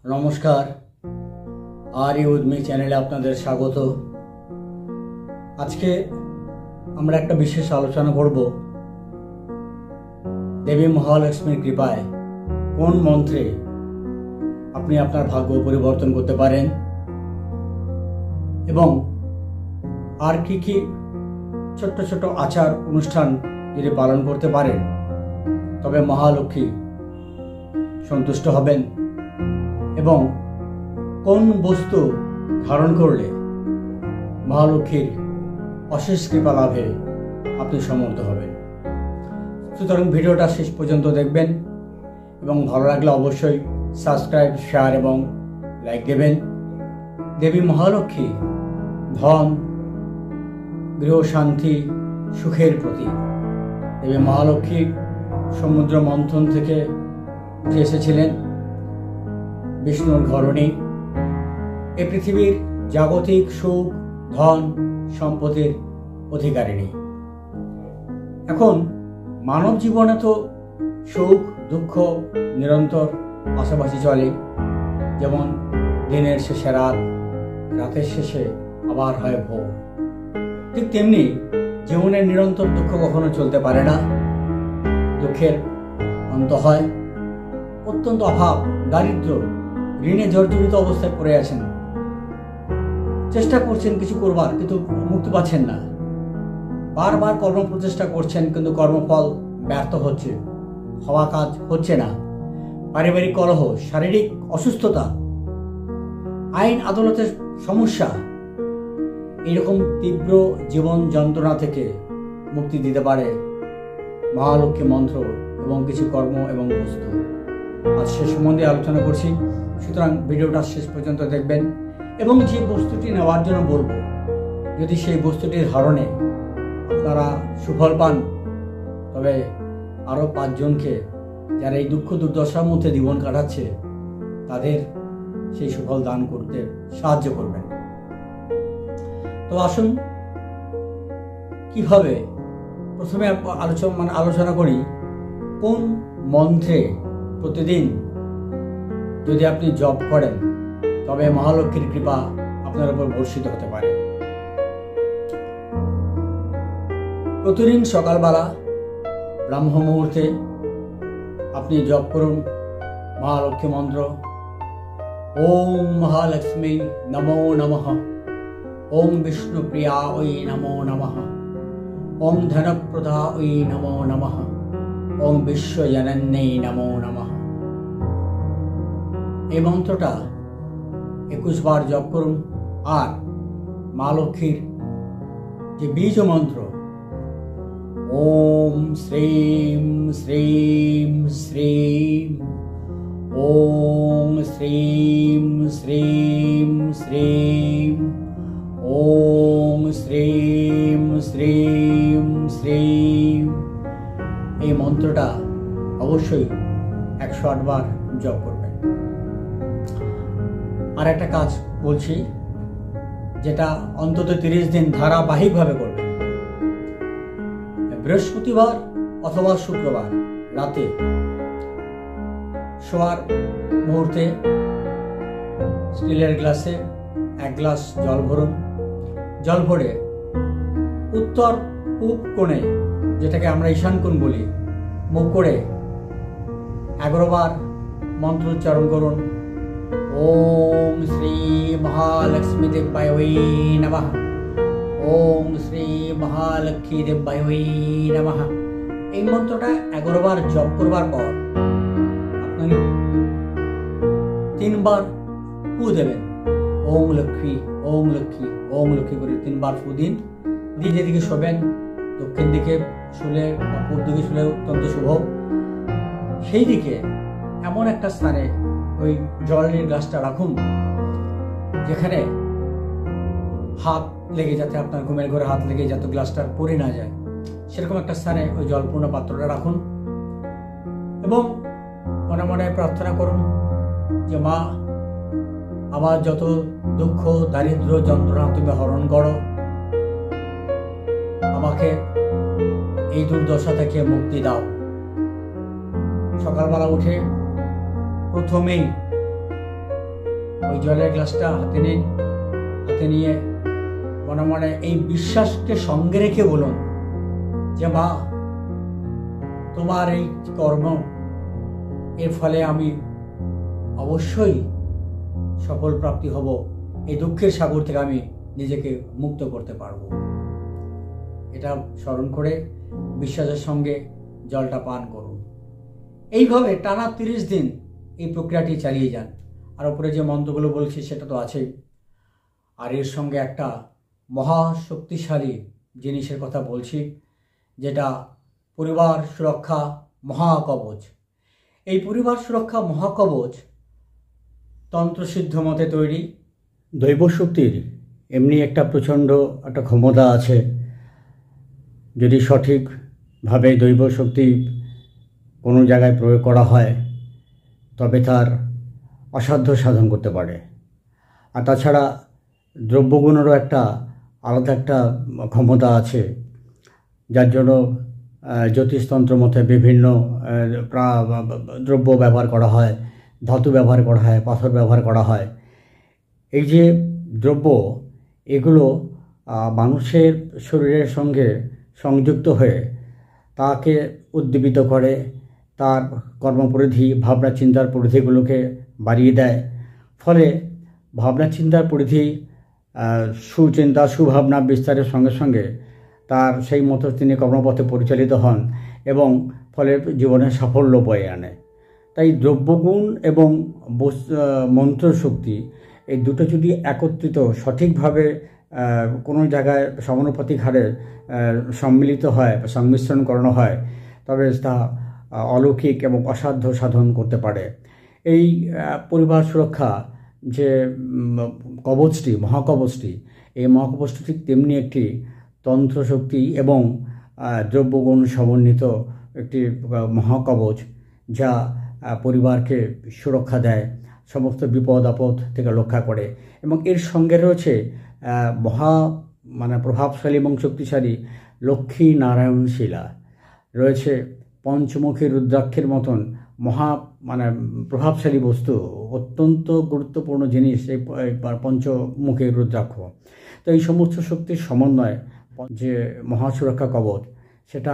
নমস্কার, are you with me চ্যানেলে আপনাদের স্বাগত। আজকে আমরা একটা বিশেষ আলোচনা করব দেবী মহালক্ষ্মীর কৃপায় কোন মন্ত্রে আপনি আপনার ভাগ্য পরিবর্তন করতে পারেন এবং আর কি কি ছোট্ট ছোট আচার অনুষ্ঠান যদি পালন করতে পারেন তবে মহালক্ষ্মী সন্তুষ্ট হবেন এবং কোন বস্তু ধারণ করলে মহালক্ষ্মীর অশেষ কৃপা লাভে আপনি সমর্থ হবেন। সুতরাং ভিডিওটা শেষ পর্যন্ত দেখবেন এবং ভালো লাগলে অবশ্যই সাবস্ক্রাইব, শেয়ার এবং লাইক দেবেন। দেবী মহালক্ষ্মী ধন, গৃহ শান্তি, সুখের প্রতীক। দেবী মহালক্ষ্মী সমুদ্র মন্থন থেকে উঠে এসেছিলেন বিষ্ণুর ঘরণী। এ পৃথিবীর জাগতিক সুখ, ধন, সম্পদের অধিকারিণী। এখন মানব জীবনে তো সুখ দুঃখ নিরন্তর পাশাপাশি চলে, যেমন দিনের শেষে রাত, রাতের শেষে আবার হয় ভোর। ঠিক তেমনি জীবনের নিরন্তর দুঃখ কখনো চলতে পারে না। দুঃখের অন্ত হয়। অত্যন্ত অভাব, দারিদ্র, ঋণে জর্জরিত অবস্থায় পড়ে আছেন, চেষ্টা করছেন কিছু করবার কিন্তু মুক্তি পাচ্ছেন না। বারবার কর্ম প্রচেষ্টা করছেন কিন্তু কর্মফল ব্যর্থ হচ্ছে, হওয়া কাজ হচ্ছে না। পারিবারিক কলহ, শারীরিক অসুস্থতা, আইন আদালতের সমস্যা, এরকম তীব্র জীবন যন্ত্রণা থেকে মুক্তি দিতে পারে মহালক্ষ্মী মন্ত্র এবং কিছু কর্ম এবং বস্তু। আজ সে সম্বন্ধে আলোচনা করছি, সুতরাং ভিডিওটা শেষ পর্যন্ত দেখবেন এবং যে বস্তুটি নেওয়ার জন্য বলবো, যদি সেই বস্তুটির ধারণে আপনারা সুফল পান তবে আরও 5 জনকে যারা এই দুঃখ দুর্দশার মধ্যে জীবন কাটাচ্ছে তাদের সেই সুফল দান করতে সাহায্য করবেন। তো আসুন কিভাবে, প্রথমে আলোচনা করি কোন মন্ত্রে প্রতিদিন যদি আপনি জপ করেন তবে মহালক্ষ্মীর কৃপা আপনার উপর বর্ষিত হতে পারে। প্রতিদিন সকালবেলা ব্রাহ্ম মুহূর্তে আপনি জপ করুন মহালক্ষ্মী মন্ত্র। ওম মহালক্ষ্মী নমো নমঃ, ওম বিষ্ণুপ্রিয়া ওই নমো নমঃ, ওম ধনপ্রদা ওই নমো নমঃ, ওম বিশ্বজনন্যై নমো নমঃ। এই মন্ত্রটা 21 বার জপ করুন। আর মা লক্ষ্মীর যে বীজ মন্ত্র ওম শ্রীম শ্রীম শ্রীম, ওম শ্রীম শ্রীম শ্রীম, ওম শ্রীম শ্রীম শ্রীম, এই মন্ত্রটা অবশ্যই 108 বার জপ করবেন। আর একটা কাজ বলছি, যেটা অন্তত 30 দিন ধারাবাহিকভাবে করবেন। বৃহস্পতিবার অথবা শুক্রবার রাতে শোয়ার মুহূর্তে স্টিলের গ্লাসে 1 গ্লাস জল ভরুন। জল ভরে উত্তর পূব কোণে, যেটাকে আমরা ঈশান কোণ বলি, মুখ করে 11 বার মন্ত্র উচ্চারণ করুন। ওম শ্রী মহালক্ষ্মী দেবায় নমঃ, ওম শ্রী মহালক্ষ্মী দেবায় নমঃ। এই মন্ত্রটা 11 বার জপ করবার পর আপনি 3 বার ফু দেবেন। ওম লক্ষ্মী, ওম লক্ষ্মী, ওম লক্ষ্মী করে 3 বার ফু দিন। দিয়ে যেদিকে শোবেন, দক্ষিণ দিকে শুলে বা পূর্ব দিকে শুলে অত্যন্ত শুভ, সেই দিকে এমন একটা স্থানে ওই জলের গ্লাসটা রাখুন যেখানে হাত লেগে, যাতে আপনার ঘুমের ঘরে হাত লেগে যাতে গ্লাসটা পড়ে না যায়, সেরকম একটা স্থানে ওই জলপূর্ণ পাত্রটা রাখুন এবং মনে মনে প্রার্থনা করুন যে মা, আমার যত দুঃখ দারিদ্র যন্ত্রণা তুমি হরণ করো, আমাকে এই দুর্দশা থেকে মুক্তি দাও। সকালবেলা উঠে প্রথমেই ওই জলের গ্লাসটা হাতে নিন, হাতে নিয়ে মনে মনে এই বিশ্বাসকে সঙ্গে রেখে বলুন যে মা, তোমার এই কর্ম এর ফলে আমি অবশ্যই সফল প্রাপ্তি হব, এই দুঃখের সাগর থেকে আমি নিজেকে মুক্ত করতে পারব। এটা স্মরণ করে বিশ্বাসের সঙ্গে জলটা পান করুন। এইভাবে টানা 30 দিন এই প্রক্রিয়াটি চালিয়ে যান। আর উপরে যে মন্ত্রগুলো বলছি সেটা তো আছেই, আর এর সঙ্গে একটা মহাশক্তিশালী জিনিসের কথা বলছি, যেটা পরিবার সুরক্ষা মহাকবচ। এই পরিবার সুরক্ষা মহাকবচ তন্ত্রসিদ্ধ মতে তৈরি। দৈব শক্তির এমনি একটা প্রচণ্ড একটা ক্ষমতা আছে। যদি সঠিকভাবে দৈব শক্তি কোনো জায়গায় প্রয়োগ করা হয় তবে তার অসাধ্য সাধন করতে পারে। আর তাছাড়া দ্রব্যগুণেরও একটা আলাদা একটা ক্ষমতা আছে, যার জন্য জ্যোতিষতন্ত্র মতে বিভিন্ন দ্রব্য ব্যবহার করা হয়, ধাতু ব্যবহার করা হয়, পাথর ব্যবহার করা হয়। এই যে দ্রব্য, এগুলো মানুষের শরীরের সঙ্গে সংযুক্ত হয়ে তাকে উদ্দীপিত করে, তার কর্মপরিধি, ভাবনা চিন্তার পরিধিগুলোকে বাড়িয়ে দেয়। ফলে ভাবনা চিন্তার পরিধি, সুচিন্তা সুভাবনা বিস্তারের সঙ্গে সঙ্গে তার সেই মতো তিনি কর্মপথে পরিচালিত হন এবং ফলে জীবনে সাফল্য বয়ে আনে। তাই দ্রব্যগুণ এবং মন্ত্রশক্তি এই দুটো যদি একত্রিত সঠিকভাবে কোনো জায়গায় সমানুপাতিক হারে সম্মিলিত হয় বা সংমিশ্রণ করানো হয় তবে তা অলৌকিক এবং অসাধ্য সাধন করতে পারে। এই পরিবার সুরক্ষা যে কবচটি, মহাকবচটি, এই মহাকবচটি ঠিক তেমনি একটি তন্ত্রশক্তি এবং দ্রব্যগুণ সমন্বিত একটি মহাকবচ, যা পরিবারকে সুরক্ষা দেয়, সমস্ত বিপদ আপদ থেকে রক্ষা করে। এবং এর সঙ্গে রয়েছে প্রভাবশালী এবং শক্তিশালী লক্ষ্মী নারায়ণ শিলা রয়েছে। পঞ্চমুখী রুদ্রাক্ষের মতন প্রভাবশালী বস্তু, অত্যন্ত গুরুত্বপূর্ণ জিনিস এই পঞ্চমুখী রুদ্রাক্ষ। তো এই সমস্ত শক্তির সমন্বয় যে মহাসুরক্ষা কবচ, সেটা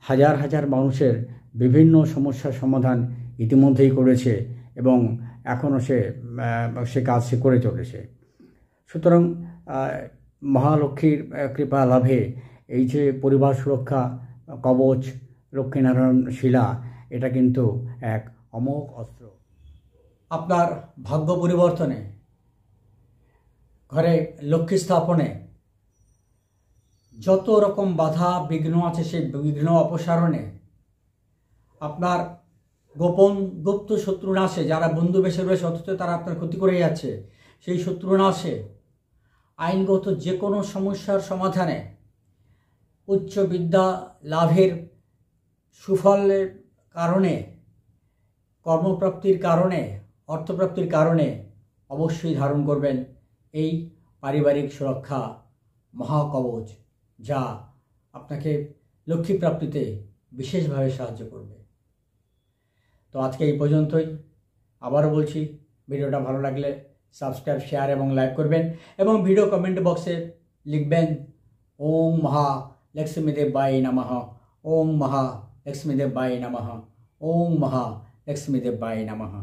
হাজার হাজার মানুষের বিভিন্ন সমস্যার সমাধান ইতিমধ্যেই করেছে এবং এখনও সে কাজ করে চলেছে। সুতরাং মহালক্ষ্মীর কৃপা লাভে এই যে পরিবার সুরক্ষা কবচ লক্ষ্মীনারায়ণ শিলা, এটা কিন্তু এক অমোঘ অস্ত্র। আপনার ভাগ্য পরিবর্তনে, ঘরে লক্ষ্মী স্থাপনে যত রকম বাধা বিঘ্ন আছে সেই বিঘ্ন অপসারণে, আপনার গোপন গুপ্ত শত্রু নাশে, যারা বন্ধু বেশে রয়েছে অথচ তারা আপনার ক্ষতি করে যাচ্ছে, সেই শত্রু নাশে, আইনগত যে কোনো সমস্যার সমাধানে, উচ্চ বিদ্যা লাভের সুফলের কারণে, কর্মপ্রাপ্তির কারণে, অর্থপ্রাপ্তির কারণে অবশ্যই ধারণ করবেন এই পারিবারিক সুরক্ষা মহাকবচ, যা আপনাকে লক্ষ্মী প্রাপ্তিতে বিশেষভাবে সাহায্য করবে। তো আজকে এই পর্যন্তই। আবারও বলছি, ভিডিওটা ভালো লাগলে সাবস্ক্রাইব, শেয়ার এবং লাইক করবেন এবং ভিডিও কমেন্ট বক্সে লিখবেন ওম মহা লক্ষ্মীদেবায় নমঃ, ওম মহা লক্ষ্মীদেবায় নমঃ, ওম মহা লক্ষ্মীদেবায় নমঃ।